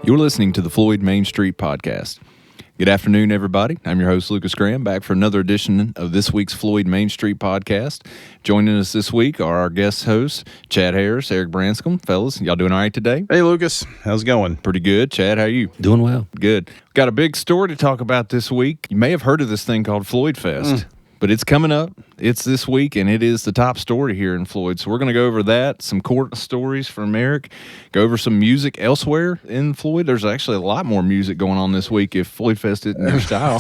You're listening to the Floyd Main Street Podcast. Good afternoon, everybody. I'm your host, Lucas Graham, back for another edition of this week's Floyd Main Street Podcast. Joining us this week are our guest hosts, Chad Harris, Eric Branscombe. Fellas, y'all doing all right today? Hey, Lucas. How's it going? Pretty good. Chad, how are you? Doing well. Good. Got a big story to talk about this week. You may have heard of this thing called Floydfest. But it's coming up. It's this week, and it is the top story here in Floyd. So we're going to go over that, some court stories from Eric, go over some music elsewhere in Floyd. There's actually a lot more music going on this week if Floydfest isn't your style.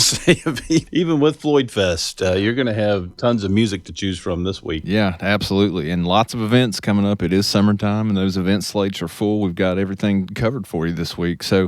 Even with Floydfest, you're going to have tons of music to choose from this week. Yeah, absolutely. And lots of events coming up. It is summertime, and those event slates are full. We've got everything covered for you this week. So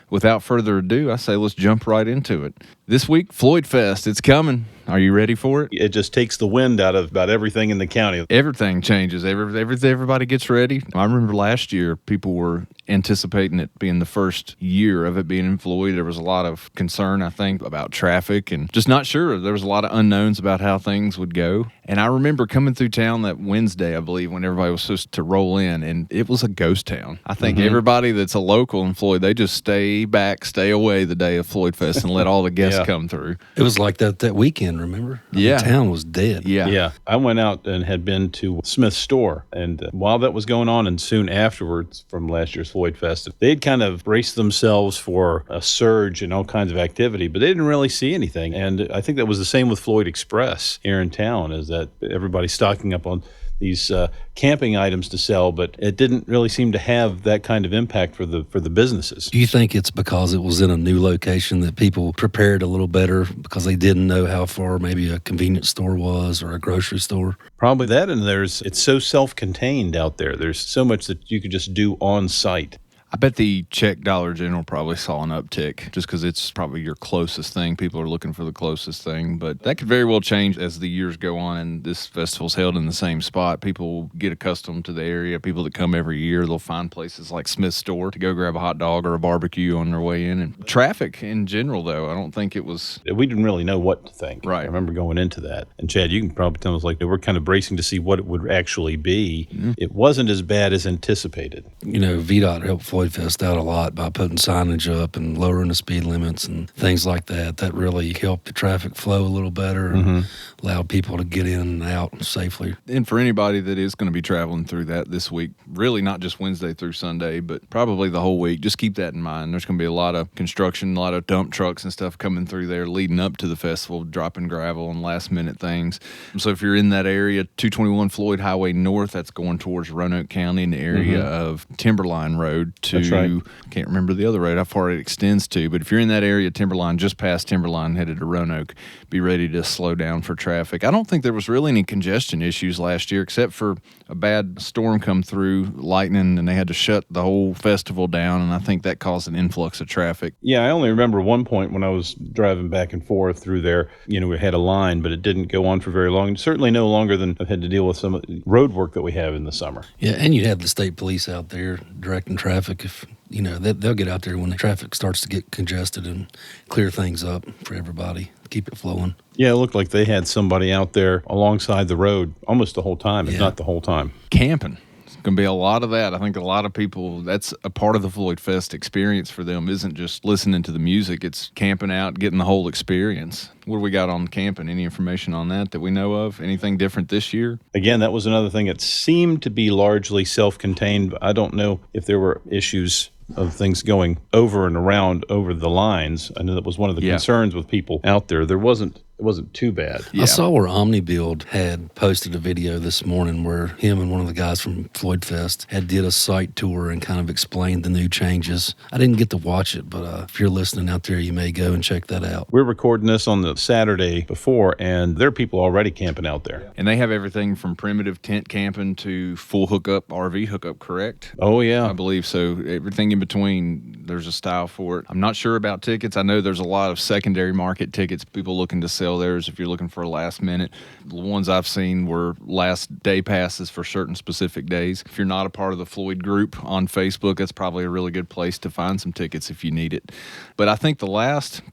without further ado, I say let's jump right into it. This week, Floydfest, it's coming. Are you ready for it? It just takes the wind out of about everything in the county. Everything changes. Everybody gets ready. I remember last year, people were anticipating it being the first year of it being in Floyd. There was a lot of concern, I think, about traffic and just not sure. There was a lot of unknowns about how things would go. And I remember coming through town that Wednesday, I believe, when everybody was supposed to roll in, and it was a ghost town. I think everybody that's a local in Floyd, they just stay back, stay away the day of Floydfest and let all the guests come through. It was like that weekend, remember? Yeah. The town was dead. Yeah. I went out and had been to Smith's store, and while that was going on and soon afterwards from last year's Floydfest, they had kind of braced themselves for a surge in all kinds of activity, but they didn't really see anything. And I think that was the same with Floyd Express here in town, is that everybody's stocking up on these camping items to sell, but it didn't really seem to have that kind of impact for the businesses. Do you think it's because it was in a new location that people prepared a little better because they didn't know how far maybe a convenience store was or a grocery store? Probably that, and it's so self-contained out there. There's so much that you could just do on site. I bet the Czech Dollar General probably saw an uptick just because it's probably your closest thing. People are looking for the closest thing, but that could very well change as the years go on and this festival's held in the same spot. People get accustomed to the area. People that come every year, they'll find places like Smith's store to go grab a hot dog or a barbecue on their way in. And traffic in general, though, I don't think it was... We didn't really know what to think. Right. I remember going into that. And Chad, you can probably tell us, like, we're kind of bracing to see what it would actually be. Mm-hmm. It wasn't as bad as anticipated. You know, VDOT helped Floydfest out a lot by putting signage up and lowering the speed limits and things like that. That really helped the traffic flow a little better and allowed people to get in and out safely. And for anybody that is going to be traveling through that this week, really not just Wednesday through Sunday, but probably the whole week, just keep that in mind. There's going to be a lot of construction, a lot of dump trucks and stuff coming through there leading up to the festival, dropping gravel and last minute things. So if you're in that area, 221 Floyd Highway North, that's going towards Roanoke County in the area of Timberline Road to... That's right. I can't remember the other road, how far it extends to, but if you're in that area, Timberline, just past Timberline, headed to Roanoke, be ready to slow down for traffic. I don't think there was really any congestion issues last year, except for a bad storm come through, lightning, and they had to shut the whole festival down, and I think that caused an influx of traffic. Yeah, I only remember one point when I was driving back and forth through there, we had a line, but it didn't go on for very long. Certainly no longer than I've had to deal with some of the road work that we have in the summer. Yeah, and you have the state police out there directing traffic if... they'll get out there when the traffic starts to get congested and clear things up for everybody, keep it flowing. Yeah, it looked like they had somebody out there alongside the road almost the whole time, if not the whole time. Camping. Going to be a lot of that. I think a lot of people, that's a part of the Floydfest experience for them, isn't just listening to the music, it's camping out, getting the whole experience. What do we got on camping? Any information on that we know of? Anything different this year? Again, that was another thing that seemed to be largely self-contained. I don't know if there were issues of things going over and around over the lines. I know that was one of the concerns with people out there. It wasn't too bad. Yeah. I saw where OmniBuild had posted a video this morning where him and one of the guys from Floydfest had did a site tour and kind of explained the new changes. I didn't get to watch it, but if you're listening out there, you may go and check that out. We're recording this on the Saturday before, and there are people already camping out there. And they have everything from primitive tent camping to full hookup, RV hookup, correct? Oh, yeah. I believe so. Everything in between, there's a style for it. I'm not sure about tickets. I know there's a lot of secondary market tickets, people looking to sell theirs if you're looking for a last minute. The ones I've seen were last day passes for certain specific days. If you're not a part of the Floyd group on Facebook, that's probably a really good place to find some tickets if you need it. But I think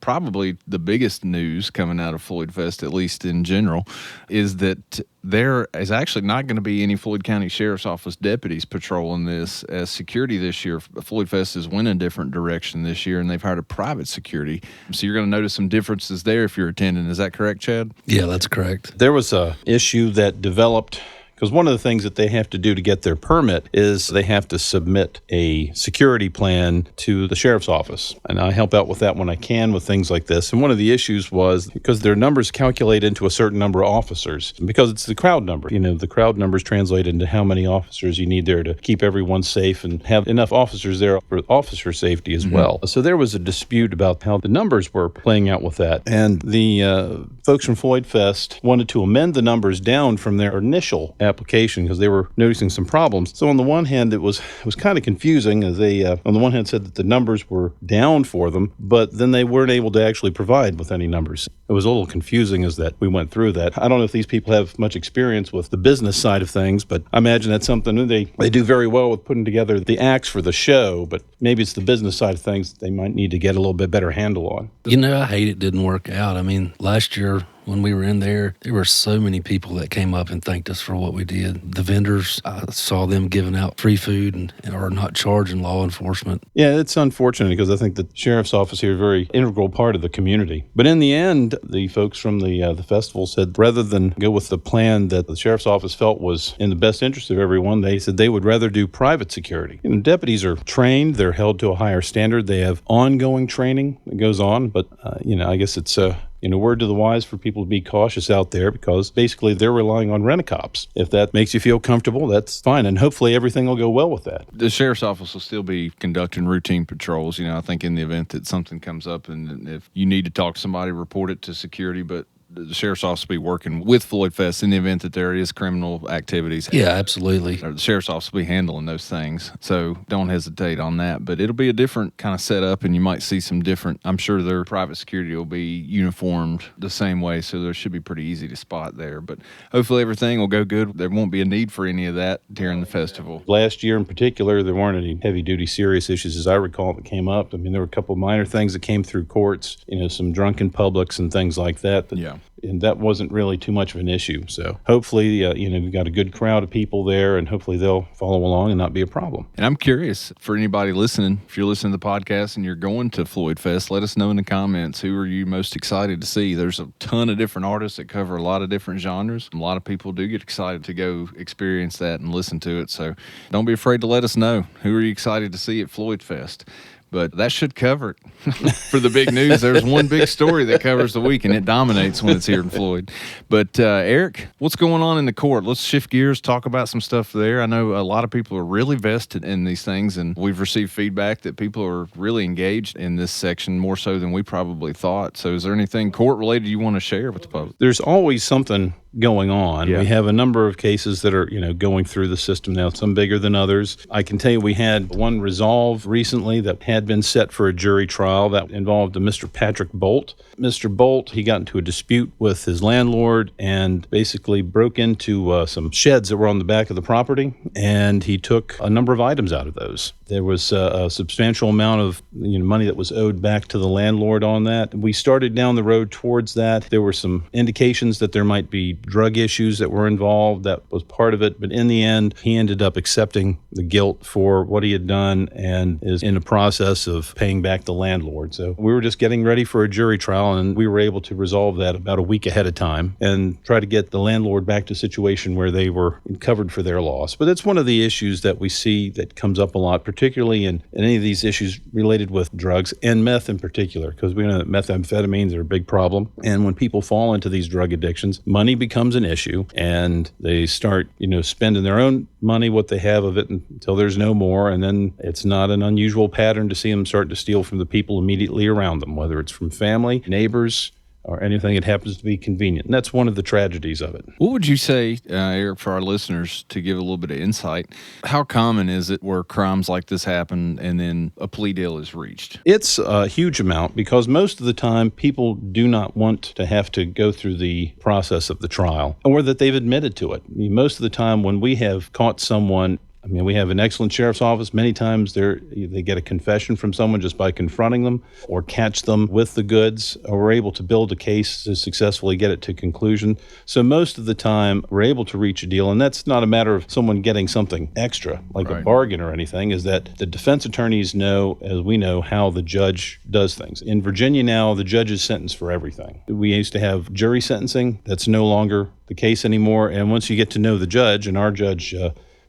probably the biggest news coming out of Floydfest, at least in general, is that there is actually not going to be any Floyd County Sheriff's Office deputies patrolling this as security this year. Floydfest is went a different direction this year, and they've hired a private security. So you're going to notice some differences there if you're attending. Is that correct, Chad? Yeah, that's correct. There was a issue that developed because one of the things that they have to do to get their permit is they have to submit a security plan to the sheriff's office. And I help out with that when I can with things like this. And one of the issues was because their numbers calculate into a certain number of officers, because it's the crowd number. The crowd numbers translate into how many officers you need there to keep everyone safe and have enough officers there for officer safety as well. So there was a dispute about how the numbers were playing out with that. And the folks from Floydfest wanted to amend the numbers down from their initial application because they were noticing some problems. So on the one hand, it was kind of confusing as they, on the one hand, said that the numbers were down for them, but then they weren't able to actually provide with any numbers. It was a little confusing as that we went through that. I don't know if these people have much experience with the business side of things, but I imagine that's something that they do very well with putting together the acts for the show, but maybe it's the business side of things that they might need to get a little bit better handle on. I hate it didn't work out. I mean, last year, when we were in there were so many people that came up and thanked us for what we did. The vendors, I saw them giving out free food and are not charging law enforcement. Yeah, it's unfortunate because I think the sheriff's office here is a very integral part of the community. But in the end, the folks from the festival said rather than go with the plan that the sheriff's office felt was in the best interest of everyone, they said they would rather do private security. Deputies are trained, they're held to a higher standard, they have ongoing training that goes on, but I guess it's word to the wise for people to be cautious out there because basically they're relying on rent-a-cops. If that makes you feel comfortable, that's fine, and hopefully everything will go well with that. The sheriff's office will still be conducting routine patrols. I think in the event that something comes up and if you need to talk to somebody, report it to security, but the sheriff's office will be working with Floydfest in the event that there is criminal activities. Yeah, absolutely. The sheriff's office will be handling those things. So don't hesitate on that. But it'll be a different kind of setup, and you might see some different, I'm sure their private security will be uniformed the same way, so there should be pretty easy to spot there. But hopefully everything will go good. There won't be a need for any of that during the festival. Last year in particular, there weren't any heavy-duty serious issues, as I recall, that came up. I mean, there were a couple of minor things that came through courts, some drunken publics and things like that. Yeah. And that wasn't really too much of an issue. So hopefully, we've got a good crowd of people there, and hopefully they'll follow along and not be a problem. And I'm curious, for anybody listening, if you're listening to the podcast and you're going to Floydfest, let us know in the comments, who are you most excited to see? There's a ton of different artists that cover a lot of different genres. A lot of people do get excited to go experience that and listen to it. So don't be afraid to let us know. Who are you excited to see at Floydfest? But that should cover it for the big news. There's one big story that covers the week, and it dominates when it's here in Floyd. But Eric, what's going on in the court? Let's shift gears, talk about some stuff there. I know a lot of people are really vested in these things, and we've received feedback that people are really engaged in this section more so than we probably thought. So is there anything court-related you want to share with the public? There's always something going on. Yeah. We have a number of cases that are, going through the system now, some bigger than others. I can tell you we had one resolved recently that had been set for a jury trial that involved a Mr. Patrick Bolt. Mr. Bolt, he got into a dispute with his landlord and basically broke into some sheds that were on the back of the property, and he took a number of items out of those. There was a substantial amount of money that was owed back to the landlord on that. We started down the road towards that. There were some indications that there might be drug issues that were involved. That was part of it. But in the end, he ended up accepting the guilt for what he had done and is in the process of paying back the landlord. So we were just getting ready for a jury trial, and we were able to resolve that about a week ahead of time and try to get the landlord back to a situation where they were covered for their loss. But it's one of the issues that we see that comes up a lot, particularly in any of these issues related with drugs and meth in particular, because we know that methamphetamines are a big problem. And when people fall into these drug addictions, money becomes an issue, and they start, spending their own money, what they have of it, until there's no more. And then it's not an unusual pattern to see them start to steal from the people immediately around them, whether it's from family, neighbors, or anything that happens to be convenient. And that's one of the tragedies of it. What would you say, Eric, for our listeners, to give a little bit of insight, how common is it where crimes like this happen and then a plea deal is reached? It's a huge amount because most of the time people do not want to have to go through the process of the trial or that they've admitted to it. I mean, most of the time when we have caught someone I mean, we have an excellent sheriff's office. Many times they get a confession from someone just by confronting them or catch them with the goods, or we're able to build a case to successfully get it to conclusion. So most of the time, we're able to reach a deal, and that's not a matter of someone getting something extra, like a bargain or anything, is that the defense attorneys know, as we know, how the judge does things. In Virginia now, the judge is sentenced for everything. We used to have jury sentencing. That's no longer the case anymore. And once you get to know the judge, and our judge,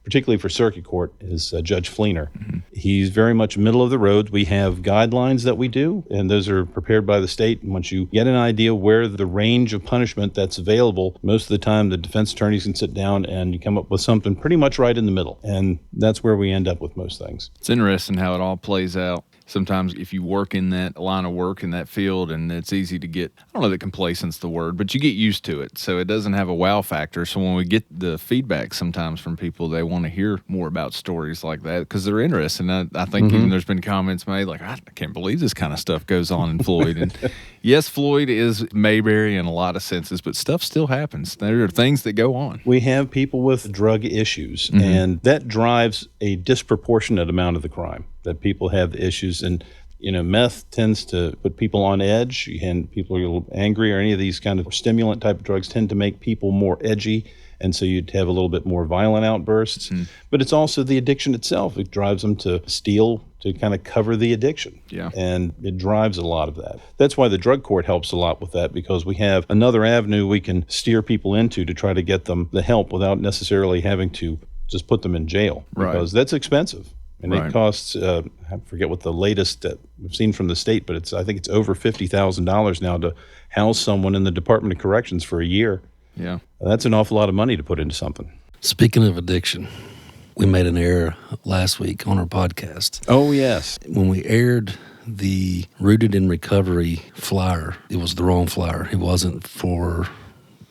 particularly for circuit court, is Judge Fleener. Mm-hmm. He's very much middle of the road. We have guidelines that we do, and those are prepared by the state. And once you get an idea where the range of punishment that's available, most of the time the defense attorneys can sit down and you come up with something pretty much right in the middle. And that's where we end up with most things. It's interesting how it all plays out. Sometimes if you work in that line of work in that field, and it's easy to get, I don't know that complacent's the word, but you get used to it. So it doesn't have a wow factor. So when we get the feedback sometimes from people, they want to hear more about stories like that because they're interested. And I think even there's been comments made like, I can't believe this kind of stuff goes on in Floyd. And yes, Floyd is Mayberry in a lot of senses, but stuff still happens. There are things that go on. We have people with drug issues, and that drives a disproportionate amount of the crime. That people have issues, and meth tends to put people on edge, and people are a little angry, or any of these kind of stimulant type of drugs tend to make people more edgy, and so you'd have a little bit more violent outbursts. But it's also the addiction itself. It drives them to steal to kind of cover the addiction. Yeah. And it drives a lot of that. That's why the drug court helps a lot with that, because we have another avenue we can steer people into to try to get them the help without necessarily having to just put them in jail, because that's expensive. And it costs, I forget what the latest that we've seen from the state, but I think it's over $50,000 now to house someone in the Department of Corrections for a year. Yeah. That's an awful lot of money to put into something. Speaking of addiction, we made an error last week on our podcast. Oh, yes. When we aired the Rooted in Recovery flyer, it was the wrong flyer. It wasn't for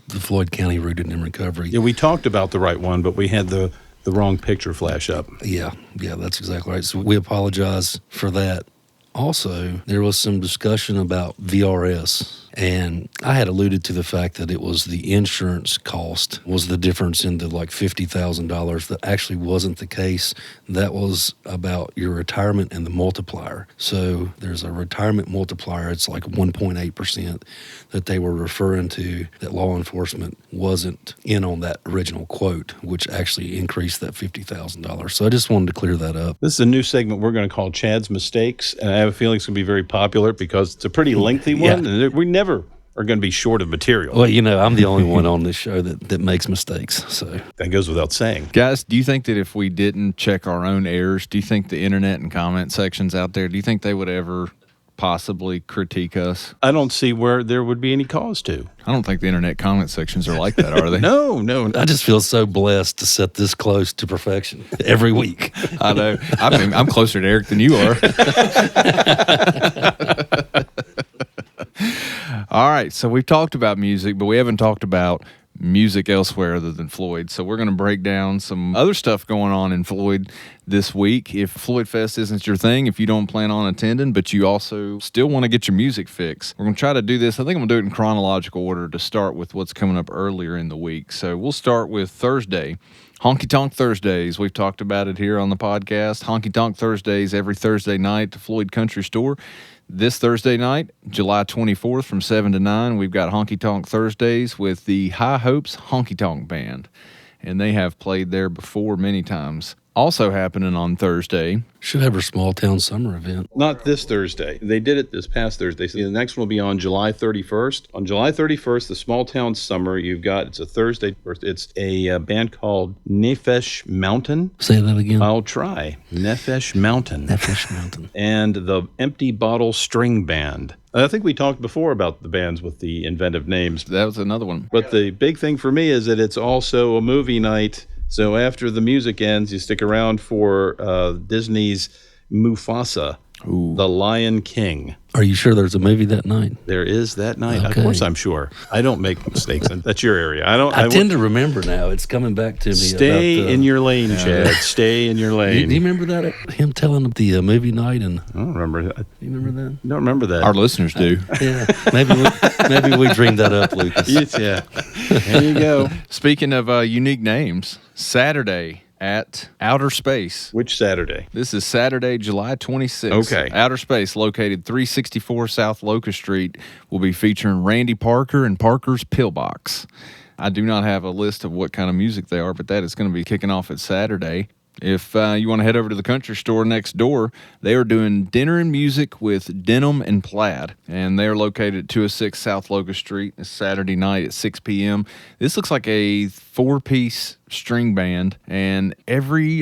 the Floyd County Rooted in Recovery. Yeah, we talked about the right one, but we had the wrong picture flash up. Yeah, that's exactly right. So we apologize for that. Also, there was some discussion about VRS, and I had alluded to the fact that it was the insurance cost was the difference in the $50,000. That actually wasn't the case. That was about your retirement and the multiplier. So there's a retirement multiplier. It's like 1.8% that they were referring to, that law enforcement wasn't in on that original quote, which actually increased that $50,000. So I just wanted to clear that up. This is a new segment we're going to call Chad's Mistakes, and I have a feeling it's going to be very popular because it's a pretty lengthy one, and we never are going to be short of material. Well, I'm the only one on this show that makes mistakes, so that goes without saying. Guys, do you think that if we didn't check our own errors, do you think the internet and comment sections out there, do you think they would ever possibly critique us? I don't see where there would be any cause to. I don't think the internet comment sections are like that, are they? No. I just feel so blessed to set this close to perfection every week. I know. I'm closer to Eric than you are. All right, so we've talked about music, but we haven't talked about music elsewhere other than Floyd. So we're going to break down some other stuff going on in Floyd this week. If Floydfest isn't your thing, if you don't plan on attending, but you also still want to get your music fix, we're going to try to do this. I think I'm going to do it in chronological order to start with what's coming up earlier in the week. So we'll start with Thursday. Honky Tonk Thursdays. We've talked about it here on the podcast. Honky Tonk Thursdays every Thursday night at the Floyd Country Store. This Thursday night, July 24th from 7 to 9, we've got Honky Tonk Thursdays with the High Hopes Honky Tonk Band. And they have played there before many times. Also happening on Thursday. Should have our small town summer event. Not this Thursday. They did it this past Thursday. So the next one will be on July 31st. On July 31st, the small town summer, it's a Thursday. It's a band called Nefesh Mountain. Say that again. I'll try. Nefesh Mountain. Nefesh Mountain. And the Empty Bottle String Band. I think we talked before about the bands with the inventive names. That was another one. But the big thing for me is that it's also a movie night. So after the music ends, you stick around for Disney's Mufasa, The Lion King. Are you sure there's a movie that night? There is that night. Okay. Of course I'm sure. I don't make mistakes. That's your area. I tend to remember now. It's coming back to me. Stay in your lane, Chad. Stay in your lane. Do you remember that? Him telling the movie night? And I don't remember that. You remember that? I don't remember that. Our listeners do. Yeah. Maybe we dreamed that up, Lucas. Yeah. There you go. Speaking of unique names, Saturday at Outer Space. Which Saturday? This is Saturday, July 26th. Okay. Outer Space, located 364 South Locust Street, will be featuring Randy Parker and Parker's Pillbox. I do not have a list of what kind of music they are, but that is going to be kicking off at Saturday. If you want to head over to the country store next door, they are doing dinner and music with Denim and Plaid, and they are located at 206 South Locust Street. It's Saturday night at 6 p.m. This looks like a 4-piece string band, and every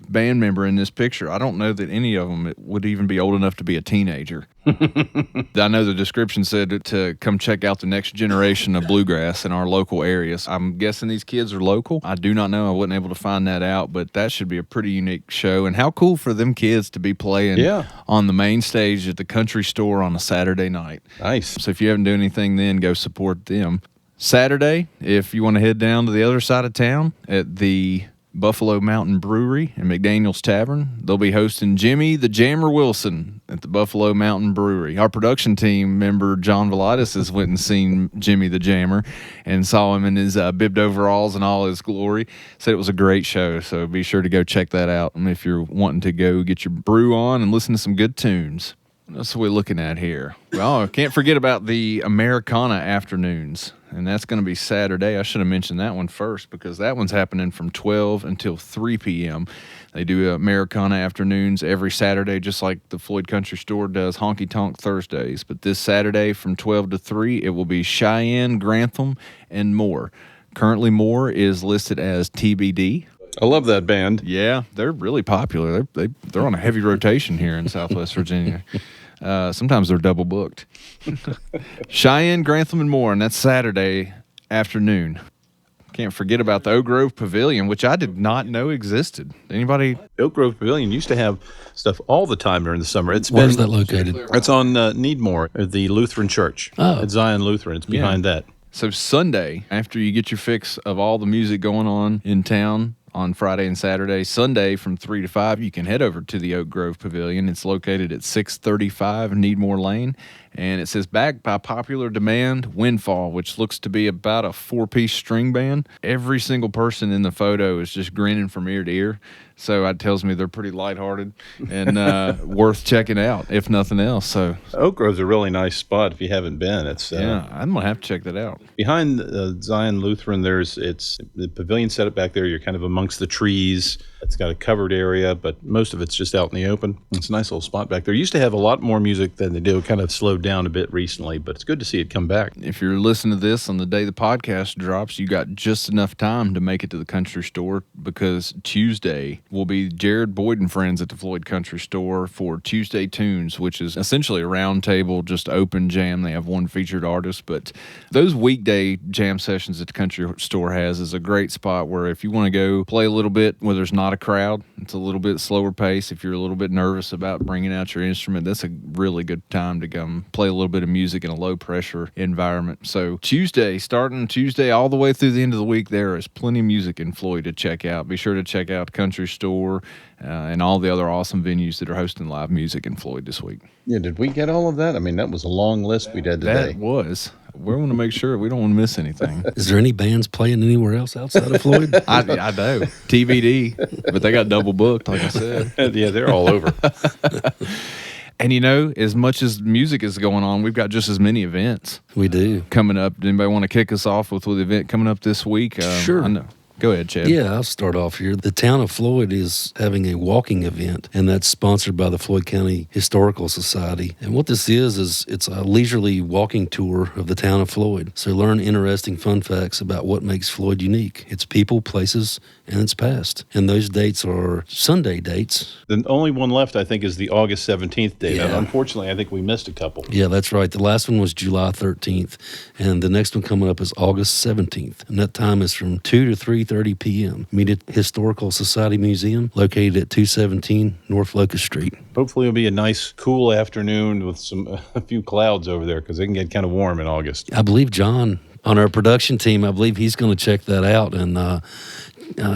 band member in this picture, I don't know that any of them would even be old enough to be a teenager. I know the description said to come check out the next generation of bluegrass in our local areas. I'm guessing these kids are local. I do not know. I wasn't able to find that out, but that should be a pretty unique show. And how cool for them kids to be playing on the main stage at the country store on a Saturday night. Nice. So if you haven't done anything then, go support them. Saturday, if you want to head down to the other side of town at the Buffalo Mountain Brewery and McDaniel's Tavern, they'll be hosting Jimmy the Jammer Wilson at the Buffalo Mountain Brewery. Our production team member John Velatis has went and seen Jimmy the Jammer and saw him in his bibbed overalls and all his glory. Said it was a great show, so be sure to go check that out. And if you're wanting to go get your brew on and listen to some good tunes. That's what we're looking at here. Well, can't forget about the Americana afternoons, and that's going to be Saturday. I should have mentioned that one first because that one's happening from 12 until 3 p.m. They do Americana afternoons every Saturday, just like the Floyd Country Store does Honky Tonk Thursdays. But this Saturday from 12 to 3, it will be Cheyenne, Grantham, and Moore. Currently, Moore is listed as TBD. I love that band. Yeah, they're really popular. They're on a heavy rotation here in Southwest Virginia. Sometimes they're double booked. Cheyenne, Grantham, and Moore, and that's Saturday afternoon. Can't forget about the Oak Grove Pavilion, which I did not know existed. Anybody? Oak Grove Pavilion used to have stuff all the time during the summer. Where's that located? It's on Needmore, the Lutheran Church. Oh. At Zion Lutheran. It's behind that. So Sunday, after you get your fix of all the music going on in town, on Friday and Saturday. Sunday from 3 to 5, you can head over to the Oak Grove Pavilion. It's located at 635 Needmore Lane, and it says, backed by popular demand, Windfall, which looks to be about a 4-piece string band. Every single person in the photo is just grinning from ear to ear, so that tells me they're pretty lighthearted and worth checking out, if nothing else. So Oak Grove's a really nice spot if you haven't been. It's yeah, I'm going to have to check that out. Behind Zion Lutheran, it's the pavilion set up back there. You're kind of amongst the trees. It's got a covered area, but most of it's just out in the open. It's a nice little spot back there. Used to have a lot more music than they do. It kind of slowed down a bit recently, but it's good to see it come back. If you're listening to this on the day the podcast drops, you got just enough time to make it to the country store because Tuesday will be Jared Boyd and Friends at the Floyd Country Store for Tuesday Tunes, which is essentially a round table, just open jam. They have one featured artist, but those weekday jam sessions that the country store has is a great spot where if you want to go play a little bit where there's not a crowd, it's a little bit slower pace. If you're a little bit nervous about bringing out your instrument, that's a really good time to come play a little bit of music in a low pressure environment. So starting Tuesday all the way through the end of the week, there is plenty of music in Floyd to check out. Be sure to check out Country Store and all the other awesome venues that are hosting live music in Floyd this week. Yeah, did we get all of that? I mean, that was a long list we did today. That was. We want to make sure we don't want to miss anything. Is there any bands playing anywhere else outside of Floyd? I know. TBD, but they got double booked, like I said. Yeah, they're all over. And, as much as music is going on, we've got just as many events. We do. Coming up. Anybody want to kick us off with the event coming up this week? Sure. I know. Go ahead, Chad. Yeah, I'll start off here. The town of Floyd is having a walking event, and that's sponsored by the Floyd County Historical Society. And what this is it's a leisurely walking tour of the town of Floyd. So learn interesting fun facts about what makes Floyd unique, its people, places, and its past. And those dates are Sunday dates. The only one left, I think, is the August 17th date. Yeah. Unfortunately, I think we missed a couple. Yeah, that's right. The last one was July 13th, and the next one coming up is August 17th. And that time is from 2 to 3:30 p.m. Meet at Historical Society Museum, located at 217 North Locust Street. Hopefully it'll be a nice, cool afternoon with a few clouds over there because it can get kind of warm in August. I believe John, on our production team, I believe he's going to check that out and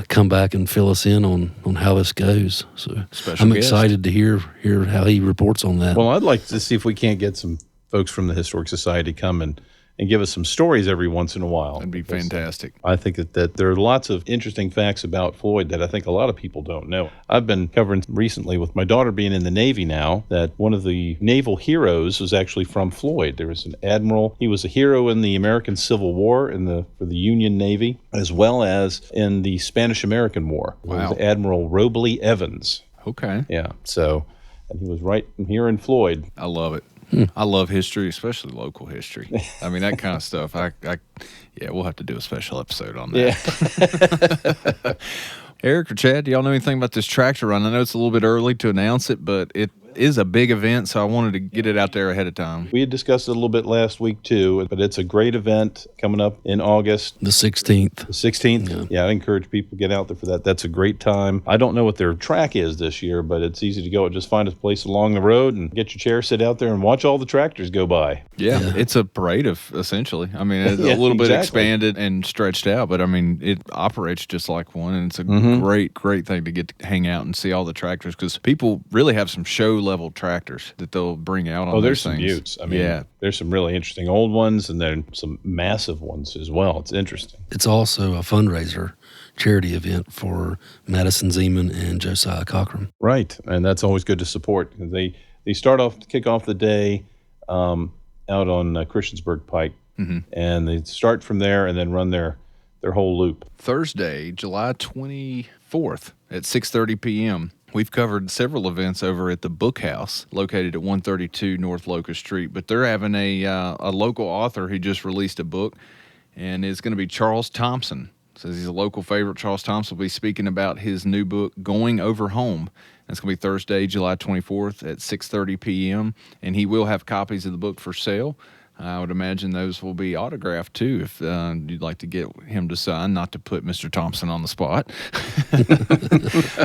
come back and fill us in on how this goes. So I'm excited to hear how he reports on that. Well, I'd like to see if we can't get some folks from the Historic Society come and and give us some stories every once in a while. That'd be fantastic. I think that there are lots of interesting facts about Floyd that I think a lot of people don't know. I've been covering recently, with my daughter being in the Navy now, that one of the naval heroes was actually from Floyd. There was an admiral. He was a hero in the American Civil War for the Union Navy, as well as in the Spanish-American War. Wow. It was Admiral Robley Evans. Okay. Yeah. So, and he was right here in Floyd. I love it. I love history, especially local history. I mean, that kind of stuff. Yeah, we'll have to do a special episode on that. Yeah. Eric or Chad, do y'all know anything about this tractor run? I know it's a little bit early to announce it, but it is a big event, so I wanted to get it out there ahead of time. We had discussed it a little bit last week too, but it's a great event coming up in August. The 16th. The 16th? Yeah, I encourage people to get out there for that. That's a great time. I don't know what their track is this year, but it's easy to go. Just find a place along the road and get your chair, sit out there, and watch all the tractors go by. Yeah. It's a parade of, essentially. I mean, it's a little bit expanded and stretched out, but I mean, it operates just like one, and it's a great thing to get to hang out and see all the tractors, because people really have some show level tractors that they'll bring out on there's those some things. beauts. I mean, there's some really interesting old ones, and then some massive ones as well. It's interesting. It's also a fundraiser charity event for Madison Zeman and Josiah Cochran. Right, and that's always good to support. They kick off the day out on Christiansburg Pike, and they start from there and then run their whole loop. Thursday, July 24th at 6:30 p.m. We've covered several events over at the Book House, located at 132 North Locust Street, but they're having a local author who just released a book, and it's going to be Charles Thompson. Says he's a local favorite. Charles Thompson will be speaking about his new book, Going Over Home. That's going to be Thursday, July 24th at 6:30 p.m., and he will have copies of the book for sale. I would imagine those will be autographed, too, if you'd like to get him to sign, not to put Mr. Thompson on the spot.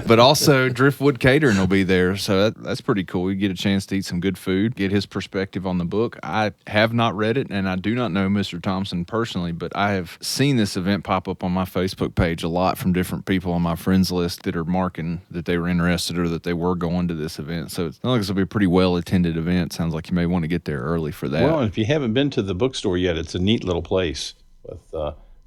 But also, Driftwood Catering will be there, so that's pretty cool. You get a chance to eat some good food, get his perspective on the book. I have not read it, and I do not know Mr. Thompson personally, but I have seen this event pop up on my Facebook page a lot from different people on my friends list that are marking that they were interested or that they were going to this event. So it's not like it's going to be a pretty well-attended event. Sounds like you may want to get there early for that. Well, if you haven't been to the bookstore yet, it's a neat little place with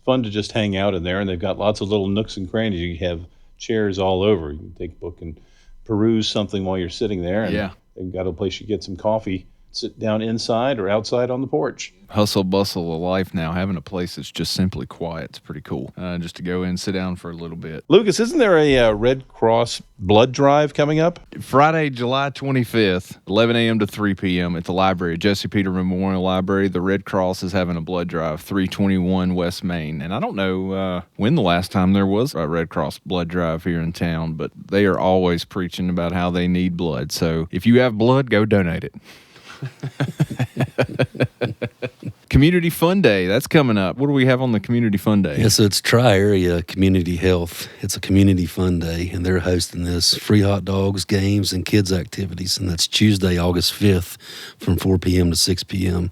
fun to just hang out in there, and they've got lots of little nooks and crannies. You have chairs all over. You can take a book and peruse something while you're sitting there, and they've got a place you get some coffee, sit down inside or outside on the porch. Hustle bustle of life now, having a place that's just simply quiet, it's pretty cool. Just to go in and sit down for a little bit. Lucas, isn't there a Red Cross blood drive coming up? Friday, July 25th, 11 a.m. to 3 p.m. at the library, Jesse Peter Memorial Library. The Red Cross is having a blood drive, 321 West Main. And I don't know when the last time there was a Red Cross blood drive here in town, but they are always preaching about how they need blood. So if you have blood, go donate it. Community Fun Day, that's coming up. What do we have on the Community Fun Day? Yeah, so it's Tri-Area Community Health. It's a community fun day, and they're hosting this free hot dogs, games, and kids activities, and that's Tuesday, August 5th from 4 p.m. to 6 p.m.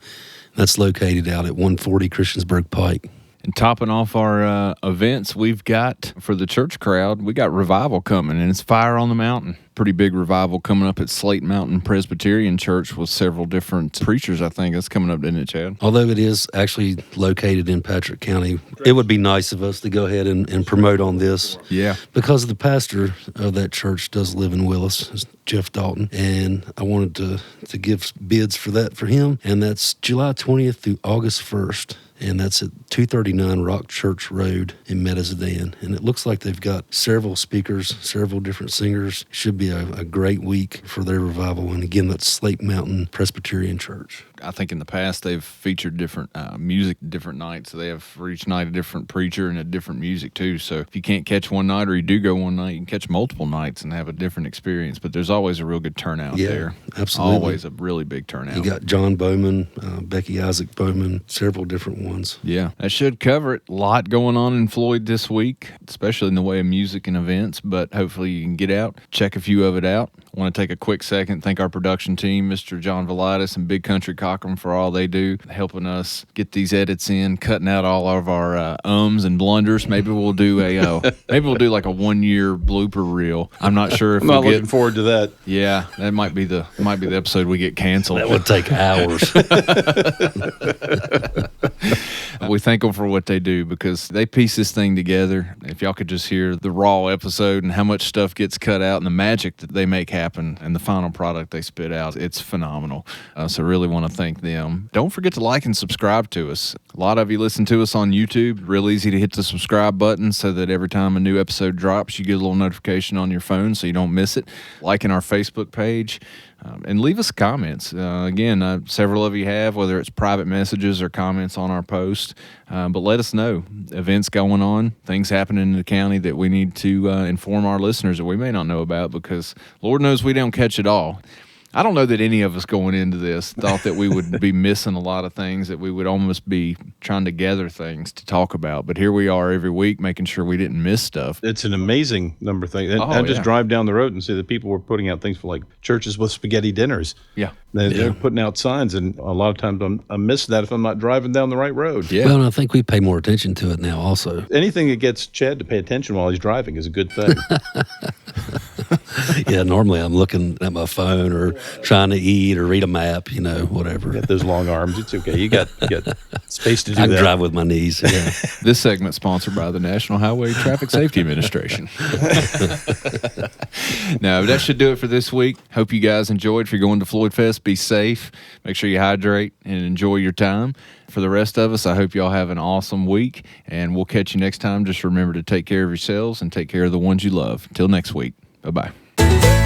That's located out at 140 Christiansburg Pike. And topping off our events, we've got, for the church crowd, we got revival coming, and it's Fire on the Mountain. Pretty big revival coming up at Slate Mountain Presbyterian Church with several different preachers, I think. That's coming up, isn't it, Chad? Although it is actually located in Patrick County, it would be nice of us to go ahead and promote on this. Yeah. Because the pastor of that church does live in Willis, Jeff Dalton, and I wanted to give bids for that for him, and that's July 20th through August 1st. And that's at 239 Rock Church Road in Medizadin. And it looks like they've got several speakers, several different singers. Should be a great week for their revival. And again, that's Slate Mountain Presbyterian Church. I think in the past they've featured different music different nights. So they have for each night a different preacher and a different music too. So if you can't catch one night or you do go one night, you can catch multiple nights and have a different experience. But there's always a real good turnout there. Absolutely. Always a really big turnout. You got John Bowman, Becky Isaac Bowman, several different ones. Yeah, that should cover it. A lot going on in Floyd this week, especially in the way of music and events, but hopefully you can get out, check a few of it out. I want to take a quick second, thank our production team, Mr. John Velitis and Big Country Cochran, for all they do, helping us get these edits in, cutting out all of our ums and blunders. Maybe we'll do like a 1 year blooper reel. I'm not sure if I'm not looking forward to that. Yeah, that might be the episode we get canceled. That would take hours. We thank them for what they do because they piece this thing together. If y'all could just hear the raw episode and how much stuff gets cut out and the magic that they make happen and the final product they spit out, it's phenomenal. So really want to thank them. Don't forget to like and subscribe to us. A lot of you listen to us on YouTube. Real easy to hit the subscribe button so that every time a new episode drops, you get a little notification on your phone so you don't miss it. Liking our Facebook page. And leave us comments. Again, several of you have, whether it's private messages or comments on our post. But let us know. Events going on, things happening in the county that we need to inform our listeners that we may not know about because Lord knows we don't catch it all. I don't know that any of us going into this thought that we would be missing a lot of things, that we would almost be trying to gather things to talk about. But here we are every week making sure we didn't miss stuff. It's an amazing number of things. And I just drive down the road and see that people were putting out things for like churches with spaghetti dinners. Yeah. They're putting out signs, and a lot of times I miss that if I'm not driving down the right road. Yeah. Well, and I think we pay more attention to it now also. Anything that gets Chad to pay attention while he's driving is a good thing. Yeah, normally I'm looking at my phone or trying to eat or read a map, whatever. You got those long arms. It's okay. You got space to do I that. can drive with my knees. Yeah. This segment sponsored by the National Highway Traffic Safety Administration. No, that should do it for this week. Hope you guys enjoyed. If you're going to Floydfest, be safe. Make sure you hydrate and enjoy your time. For the rest of us, I hope y'all have an awesome week, and we'll catch you next time. Just remember to take care of yourselves and take care of the ones you love. Till next week. Bye-bye.